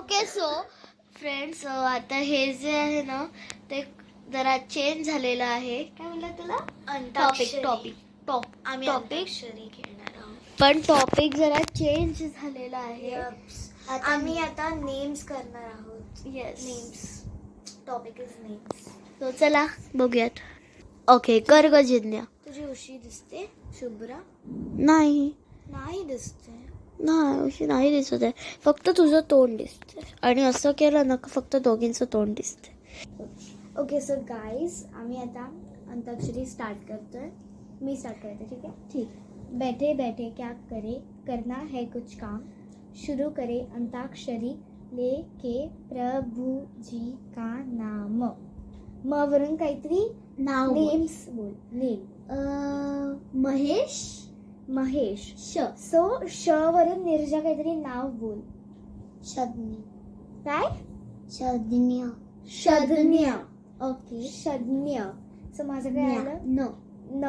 Okay so friends, आता हे जे आहे ना ते जरा चेंज झालेलं आहे. काय म्हणलं तुला? आम्ही टॉपिक अंताक्षरी खेळणार आहोत. पण टॉपिक जरा चेंज झालेला आहे. आम्ही आता नेम्स करणार आहोत. Yes. Names. Topic is names. तो चला बघूयात. ओके, गर्गजिज्ञा. तुझी उशी दिसते शुभ्रा? नाही नाही दिसते. नाही, अशी नाही दिसत आहे. फक्त तुझं तोंड दिसतंय आणि असं केलं ना का फक्त दोघींचं तोंड दिसतंय. ओके सो गाइस, आम्ही आता अंताक्षरी स्टार्ट करतोय. मी स्टार्ट करते, ठीक है? ठीक. बैठे बैठे क्या करे, करना है कुछ काम, शुरू करे अंताक्षरी लेके प्रभु जी का नाम. म वरून काहीतरी नाव बोल. नेम्स बोल. नेम. महेश. महेश. श. सो श वरून निर्जा काहीतरी नाव बोल. शदनी. काय? शदन्य. शदन्य. ओके. शदन्य. सो माझं काय आलं? न. न.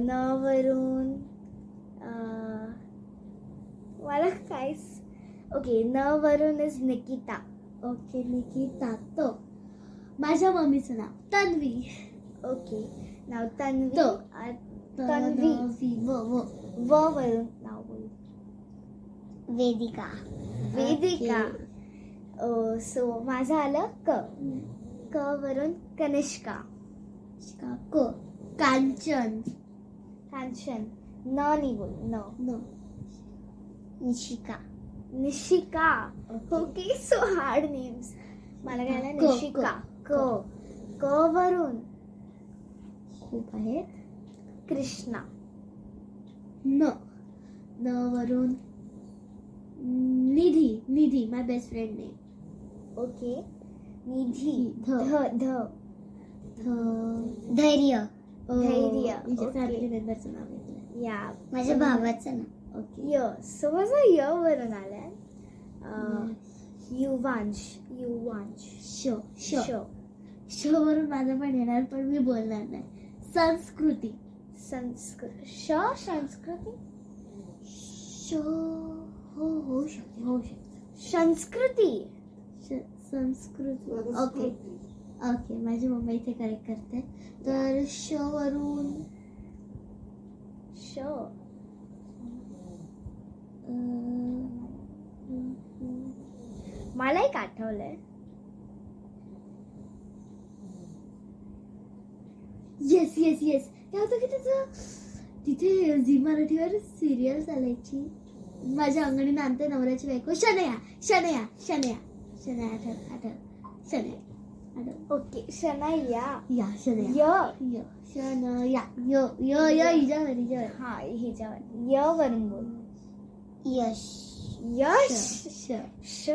न वरून मला काहीच. ओके, न वरून इज निकिता. ओके, निकिता. तो माझ्या मम्मीचं नाव तन्वी. ओके, नाव तन्वी. तो. तन्वी. व. व वरून नाव बोल. वेदिका. वेदिका. सो माझं आलं क. क वरून कनिष्का. क. कांचन. कांचन. न नी बोल. न. न. Nishika. Nishika. Okay, so hard names. मला काय आलं? क. निशिका. क. क वरून खूप आहेत. कृष्णा. न. न वरून निधी. निधी, माय बेस्ट फ्रेंड नेम. ओके, निधी. ध. ध. धैर्य. धैर्य. माझ्या ओके. फॅमिली मेंबरचं नाव घेतलं. या. माझ्या भावाचं नाव. ओके. य. सो माझं य वरून आलंय. युवांश. युवांश. श. श. श. श वरून माझं पण येणार पण मी बोलणार नाही. संस्कृती. संस्कृती. श. हो, होऊ शकते. संस्कृती. संस्कृती. ओके. ओके, माझी मम्मी इथे करेक्ट करते. तर श वरून श. मला एक आठवलंय. येस. काय होतं की त्याचं तिथे झी मराठीवर सिरियल चालायची. माझ्या अंगणी नांदते नवऱ्याची बायको. शनया. ओके, शनैया. या शनया. य. शनया. य हिच्यावर. हा, हिच्यावर. य वरून बोल. यश. यश. श. श.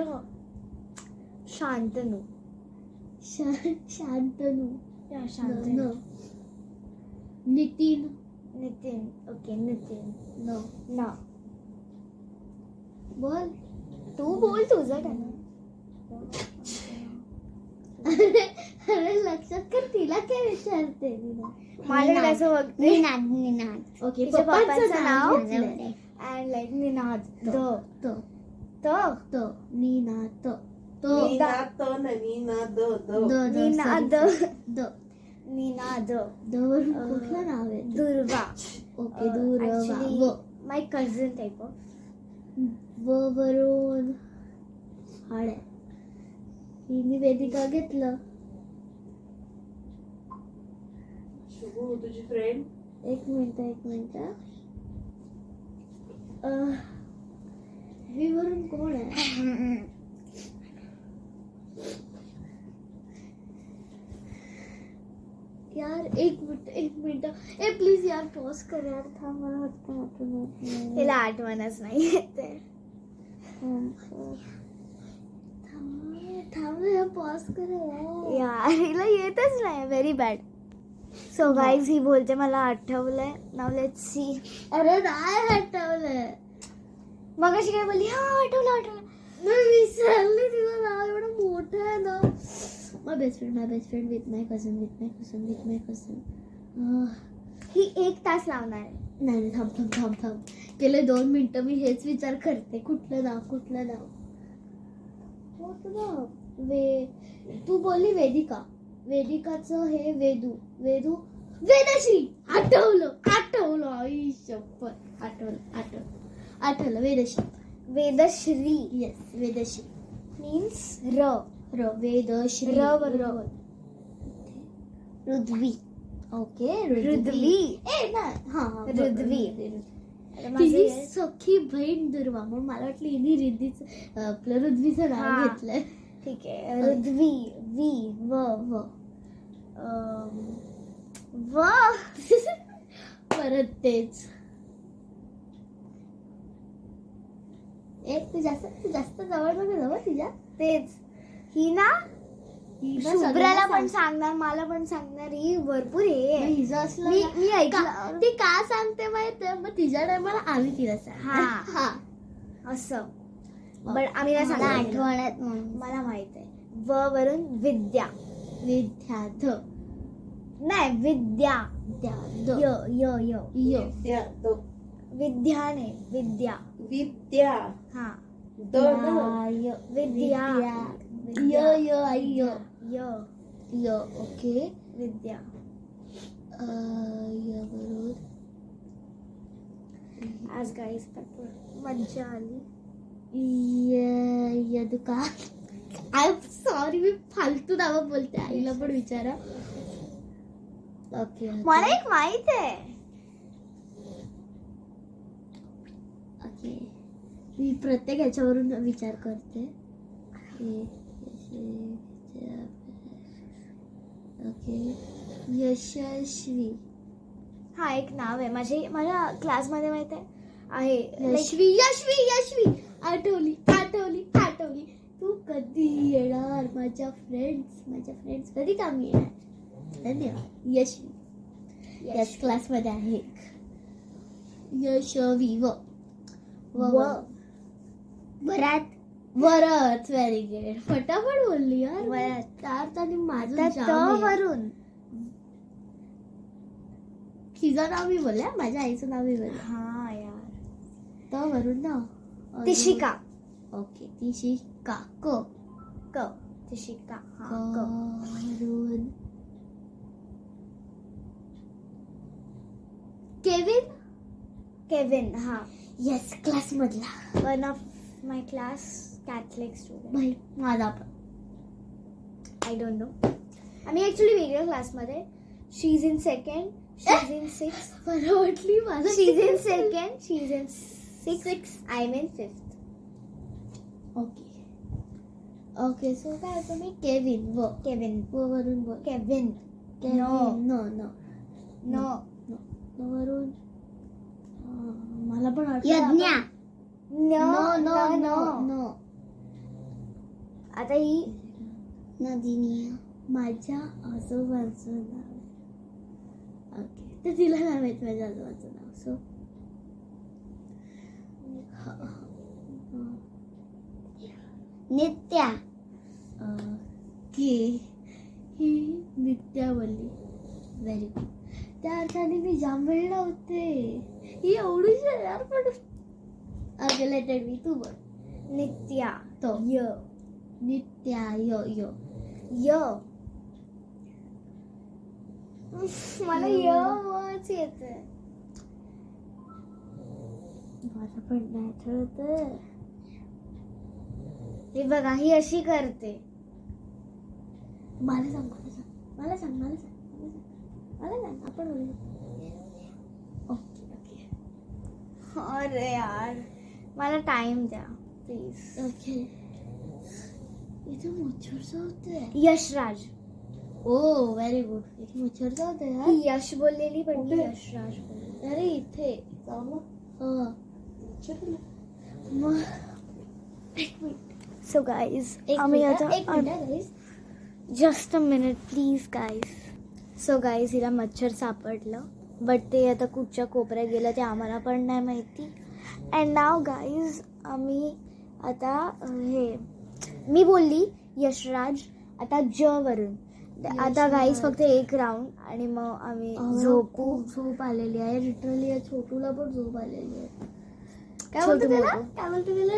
शांतनू. शांतनू. या, शांतनू. नितीन. नितीन. ओके, नितीन. न. न. बोल. तू बोल तुझं काय. अरे लक्षात कर, तिला काय विचारते. माझ्याकडे असं बघते. निनाद. ओके, तिच्या पप्पाचं नाव घेतलंय. And like Ninad. The. Ninad. Ninad. The वरून कुठलं नाव आहे? दुर्वा. ओके, दुर्वा. माय कझन टाईप ऑफ. व वरून हाड आहे. हिने वेदिका घेतलं. तुझी फ्रेंड. एक मिनिट. व्ही वरून कोण आहे? यार एक मिनिट. ए प्लीज यार पॉज कर यार. थांब, मला वाटतं तिला आठवणच नाही येते. थांब यार, पॉज कर यार, हिला येतच नाही. Very bad. सो गाईज, ही बोलते मला आठवलंय. Now let's see. अरे नाही आठवलंय. मग अशी काय बोलली? हा, आठवलं. मी विसरली तिचं नाव. एवढं मोठं आहे ना. My best friend with my cousin. ही 1 तास लावणार आहे. नाही, थांब. गेले 2 मिनिटं मी हेच विचार करते. कुठलं नाव. होतं ना तू बोलली वेदिका, वेदिकाचं हे वेदू वेदश्री. आठवलं आई शपथ, आठवलं वेदश्री येस वेदश्री मीन्स वेदश्री र बरोबर. ऋद्वी. ओके ऋद्वी. ए ना हा ऋद्वी. तिची सखी बहीण दुर्वा, म्हणून मला वाटलं हिने रिद्धीचं आपलं ऋद्वीचं नाव हा. घेतलंय. ठीक आहे. ऋद्वी वी व परत तेच. तू जास्त जवळ नको जाऊ तिच्या. तेच. ही ना ही ना शुभ्राला सगळ्यांना पण सांगणार, मला पण सांगणार. ही भरपूर हे मग आहे. हिचं असलं मी ना, मी ऐकलं ती का सांगते माहितीये, मग तिच्या टायमाला आम्ही तिला सांगणार. हा. असं. बट आम्ही नाही मला सांगणार. आठवण्यात म्हणून. मला माहित आहे. व वरून विद्या. विद्याध नाही विद्या. द्या य य य य विद्या द विद्या नाही विद्या. विद्या हा. द न य विद्या. य आई य य य ओके. विद्या. य बरोबर. आज गाईस मज्जा आली. यदुका. आय एम सॉरी, मी फालतू नावं बोलते. आईला पण विचारा. ओके मला एक माहित आहे. ओके, मी प्रत्येक ह्याच्यावरून विचार करते. ओके. यशस्वी. हा एक नाव आहे. माझ्या क्लासमध्ये माहित आहे. यशवी यशवी यशवी. आठवली. तू कधी येणार? माझ्या फ्रेंड्स कधी कामी येणार? धन्यवाद. यशवी यस क्लासमध्ये आहे. यशवी व वरात. वरच. Very good. फटाफट बोलली यार. वरात. त्या अर्थाने माझं तर जाम त आहे. वरून. तिचं नाव मी बोलल्या, माझ्या आईचं नाव मी बोलल्या. हा यार. त वरून ना. तिशिका. ओके. तिशिका. क. तिशिका. हा क. वरून केविन. हा. येस क्लास मधला. One of my class Catholic student. भाई माझा पण. I don't know. आम्ही ऍक्च्युली वेगळ्या क्लासमध्ये. She is in second. She is in 6. मला वाटली माझा. She is in second. She is in 6. I am in 5th. Okay. So काय तुम्ही केविन व केविन. वरून बोल. केविन. केविन. नो वरून मला पण यज्ञा. नो. आता ही नदिनी. माझ्या आजोबांचं नाव आहे. ओके. तर तिला नाव आहे माझ्या आजोबांचं नाव. सो नित्या. ओके. ही नित्या बोलली. Very good. त्या अर्थाने मी जाम वेळ लावते. ही एवढीच आहे यार पण. ओके लेटेड मी. तू बोल. नित्या. तो. य. नित्या. य. मला यच येते. मला पण नाही आठवत. हे बघा ही अशी करते. मला सांग. आपण बोलू. ओके. अरे यार मला टाइम द्या प्लीज. ओके. इथे मच्छरचं होते. यशराज. ओ व्हेरी गुड. इथे मच्छरचं होते यार. ही यश बोललेली पण मी कुठे? यशराज बोलले. अरे इथे जाऊ ना. मग एक मिनिट. सो गाईज एक आम्ही मिनिट आता guys. Just a minute please guys. So guys हिला मच्छर सापडलं बट ते आता कुठच्या कोपऱ्यात गेलं ते आम्हाला पण नाही माहिती. अँड नाव गाईज आम्ही आता हे मी बोलली यशराज. आता ज वरून. आता गाईज फक्त एक राऊंड आणि मग आम्ही झोपू. खूप झोप आलेली आहे. लिटरली या छोटूला पण झोप आलेली आहे. काय बोलतो छोटू त्याला? मोटू. काय बोलतो त्याला?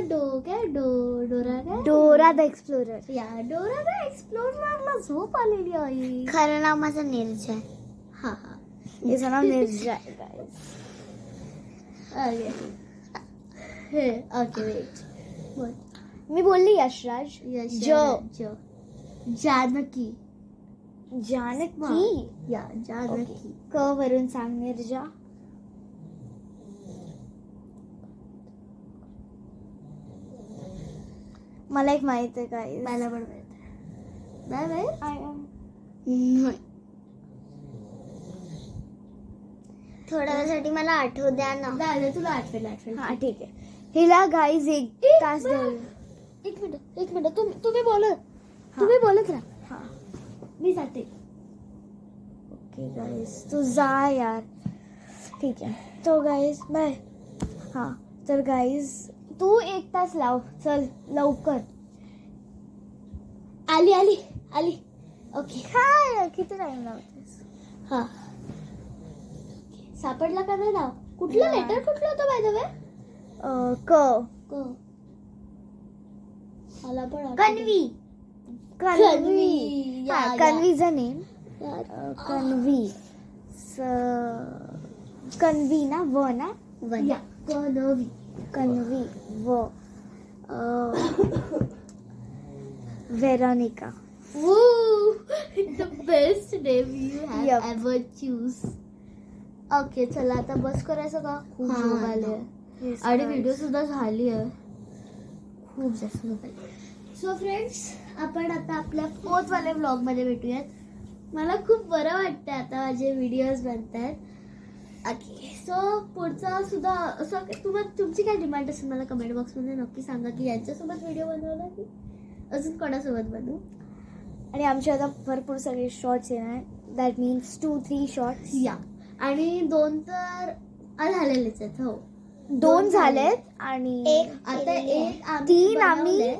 डोरा काय? Dora the explorer. या डोरा द एक्सप्लोररला झोप आलेली आहे. खरं नाव माझं नीरज आहे. हा हा. याचं नाव निर्जा आहे guys. हे ओके वेट. बोल. मी बोलली यशराज. जो जानकी. जानकी. या जानकी. क वरून सांग निर्जा. मला एक माहित आहे काय. मला पण माहित आहे. नाही माहित? थोड्या वेळासाठी मला आठवू द्या ना. नाही तुला आठवेल. हा ठीक आहे. हिला गाईज 1 तास देऊ. एक मिनिट तुम्ही बोलत राहा. हा मी जाते. ओके गाईज तू जा यार. ठीक आहे. तो गाईज बाय. हां तर गाईज तू 1 तास लाव. चल लवकर. आली. ओके. काय किती टाइम लावतेस. हा. सापडला का नाही नाव? कुठलं लेटर कुठलं होतं बाय द वे? क मला पण आठवलं. कन्वी. कन्वी. हा या. कन्वीचं नेम. कन्वी. कन्वी ना व ना. या. कन्वी. कन्वी व Veronica. Woo! The best name you have Yup. ever choose. Okay चला आता बस करायचं का? खूप हा, झोप आली आहे. Yes, आणि guys. व्हिडिओ सुद्धा झाली आहे. खूप जास्त झोप आली. सो फ्रेंड्स आपण आता आपल्या 4th वाल्या व्लॉग मध्ये भेटूयात. मला खूप बरं वाटतं आता माझे व्हिडिओज बनतात. ओके सो पुढचा सुद्धा असं तुमची काय डिमांड असेल मला कमेंट बॉक्समध्ये नक्की सांगा की यांच्यासोबत व्हिडिओ बनवला की अजून कोणासोबत बनवू. आणि आमचे आता भरपूर सगळे शॉर्ट्स येणार. That means 2-3 shorts. या आणि 2 तर झालेलेच आहेत. हो 2 झालेत आणि आता एक 3 आम्ही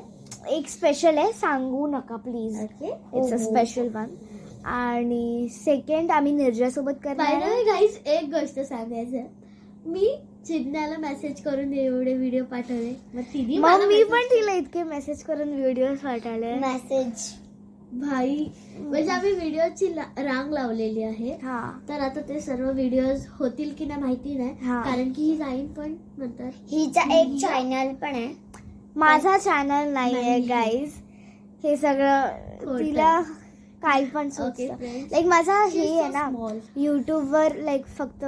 एक स्पेशल आहे सांगू नका please. Okay it's a special one. आणि सेकंड आम्ही निर्जासोबत बाय करणार द आहे. वे गाईज एक गोष्ट सांगायचं मी चिन्ह्याला मेसेज करून एवढे व्हिडिओ पाठवले मग तिने मग मला मी message पण तिला इतके मेसेज करून व्हिडिओ पाठवले. मेसेज. भाई म्हणजे आम्ही व्हिडिओची रांग लावलेली आहे. हा तर आता ते सर्व व्हिडिओज होतील की नाही माहिती नाही हा. कारण की ही जाईन पण नंतर. हिचा एक चॅनल पण आहे. माझा चॅनल नाही आहे नाही. गाईज. हे सगळं खोटं. तिला काही पण ओके सुचतं. फ्रेंड्स लाईक माझा हे आहे ना स्मॉल. यूट्यूबवर लाईक फक्त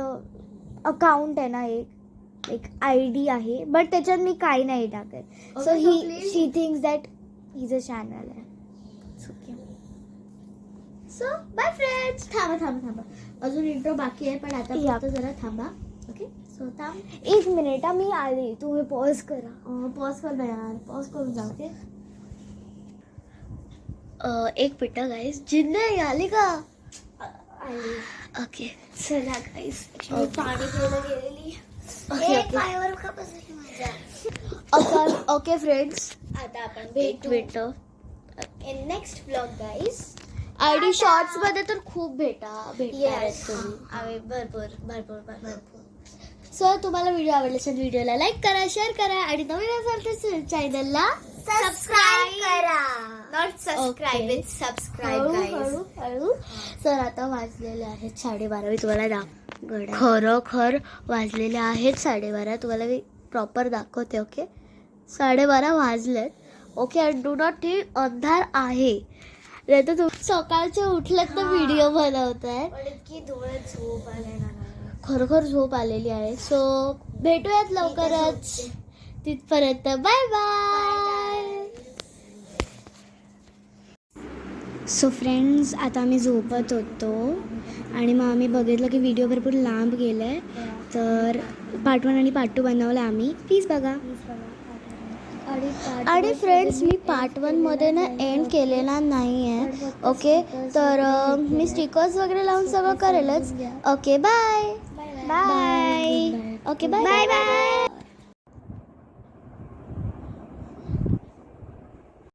अकाउंट आहे ना एक ID आहे बट त्याच्यात मी काही नाही टाकत. सो Okay, so ही please- she thinks that his a channel आहे. So bye friends. थांबा अजून इंट्रो बाकी आहे पण आता Yeah. फक्त जरा थांबा. ओके सो थांब. 1 मिनिट मी आली. तुम्ही पॉज करा. पॉज कर ना यार. पॉज करून जा. ओके एक मिनिट गाईज. जिन्नई आली का? ओके चला गाईज. Okay. पाणी प्यायला गेलेली. एक पायावर का बसली माझ्या. ओके फ्रेंड्स आता आपण एक minute. In next blog guys. ID shorts मध्ये तर खूप भेटणार तुम्ही. आम्ही भरपूर. सो तुम्हाला व्हिडिओ आवडला असेल व्हिडिओला लाईक करा शेअर करा आणि नवीन असाल तर चॅनलला सबस्क्राईब करा. Not subscribe Okay. It's subscribe guys. हळू. सर आता वाजलेले आहेत 12:30. मी तुम्हाला खरोखर वाजलेले आहेत 12:30. तुम्हाला मी प्रॉपर दाखवते. ओके 12:30 वाजलेत. ओके आणि डू नॉट थिंक अंधार आहे. नाही तर तुम्ही सकाळचे उठलेत तर व्हिडिओ बनवताय. पण इतकी डोळ्यात झोप आले ना. खरोखर झोप आलेली आहे. सो भेटूयात लवकरच. तिथपर्यंत बाय बाय. सो फ्रेंड्स आता आम्ही झोपत होतो आणि मग आम्ही बघितलं की व्हिडिओ भरपूर लांब गेला आहे. तर पार्ट 1 आणि पार्ट 2 बनवला आम्ही. प्लीज बघा. आणि फ्रेंड्स मी पार्ट 1 मध्ये ना एंड केलेला नाही आहे. ओके तर मी स्टिकर्स वगैरे लावून सगळं करेलच. Okay bye. Bye. Okay bye bye.